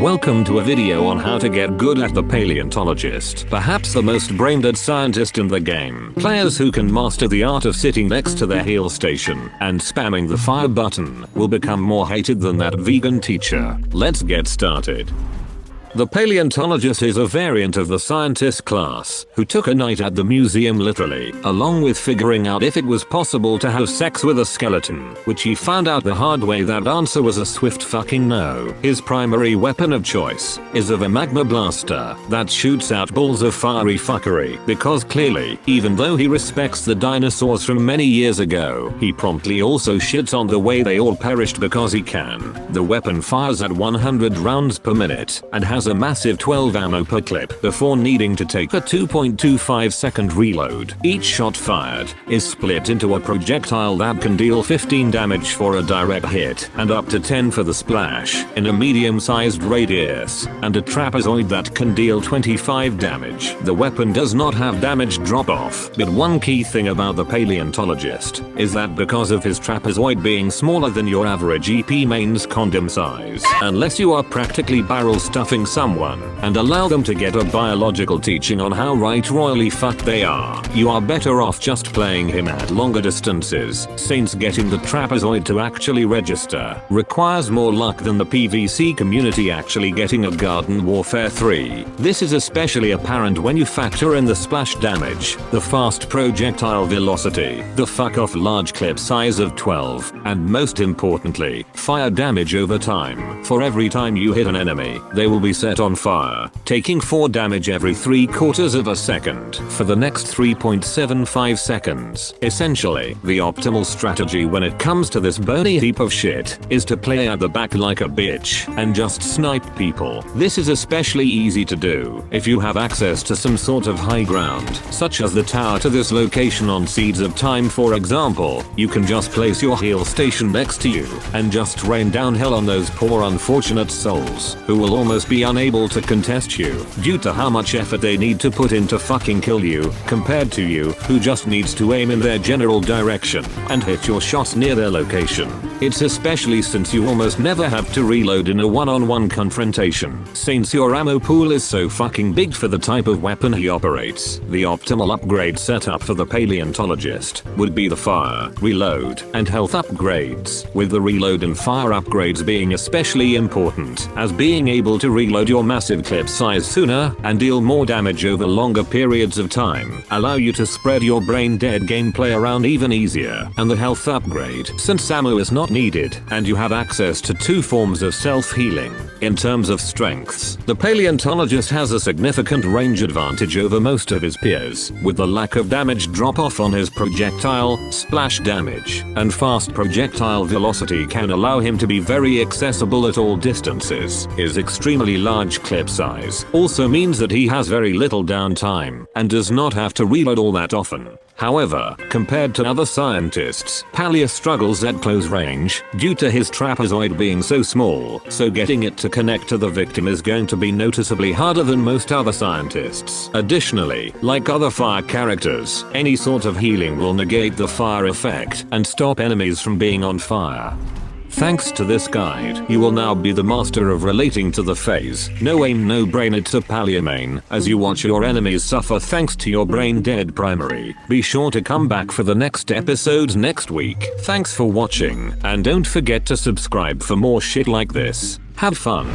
Welcome to a video on how to get good at the Palaeontologist, perhaps the most brain-dead scientist in the game. Players who can master the art of sitting next to their heal station and spamming the fire button will become more hated than that vegan teacher. Let's get started. The Palaeontologist is a variant of the scientist class, who took a night at the museum literally, along with figuring out if it was possible to have sex with a skeleton, which he found out the hard way that answer was a swift fucking no. His primary weapon of choice is of a magma blaster that shoots out balls of fiery fuckery, because clearly, even though he respects the dinosaurs from many years ago, he promptly also shits on the way they all perished because he can. The weapon fires at 100 rounds per minute, and has a massive 12 ammo per clip before needing to take a 2.25 second reload. Each shot fired is split into a projectile that can deal 15 damage for a direct hit and up to 10 for the splash in a medium-sized radius, and a trapezoid that can deal 25 damage. The weapon does not have damage drop-off, but one key thing about the Palaeontologist is that because of his trapezoid being smaller than your average EP main's condom size, unless you are practically barrel stuffing someone and allow them to get a biological teaching on how right royally fucked they are, you are better off just playing him at longer distances, since getting the trapezoid to actually register requires more luck than the PVC community actually getting a Garden Warfare 3. This is especially apparent when you factor in the splash damage, the fast projectile velocity, the fuck off large clip size of 12, and most importantly, fire damage over time. For every time you hit an enemy, they will be set on fire, taking 4 damage every 3/4 of a second for the next 3.75 seconds. Essentially, the optimal strategy when it comes to this bony heap of shit is to play at the back like a bitch and just snipe people. This is especially easy to do if you have access to some sort of high ground, such as the tower to this location on Seeds of Time for example. You can just place your heal station next to you and just rain down hell on those poor unfortunate souls who will almost be unable to contest you due to how much effort they need to put in to fucking kill you, compared to you who just needs to aim in their general direction and hit your shots near their location. It's especially since you almost never have to reload in a one-on-one confrontation, since your ammo pool is so fucking big for the type of weapon he operates. The optimal upgrade setup for the Palaeontologist would be the fire, reload, and health upgrades, with the reload and fire upgrades being especially important, as being able to reload your massive clip size sooner and deal more damage over longer periods of time allow you to spread your brain dead gameplay around even easier. And the health upgrade, since ammo is not needed and you have access to 2 forms of self-healing. In terms of strengths, the Palaeontologist has a significant range advantage over most of his peers, with the lack of damage drop-off on his projectile, splash damage, and fast projectile velocity can allow him to be very accessible at all distances. His extremely large clip size also means that he has very little downtime and does not have to reload all that often. However, compared to other scientists, Palea struggles at close range due to his trapezoid being so small, so getting it to connect to the victim is going to be noticeably harder than most other scientists. Additionally, like other fire characters, any sort of healing will negate the fire effect and stop enemies from being on fire. Thanks to this guide, you will now be the master of relating to the phase no aim no brain it to Palaeomain as you watch your enemies suffer thanks to your brain dead primary. Be sure to come back for the next episodes next week. Thanks for watching, and don't forget to subscribe for more shit like this. Have fun.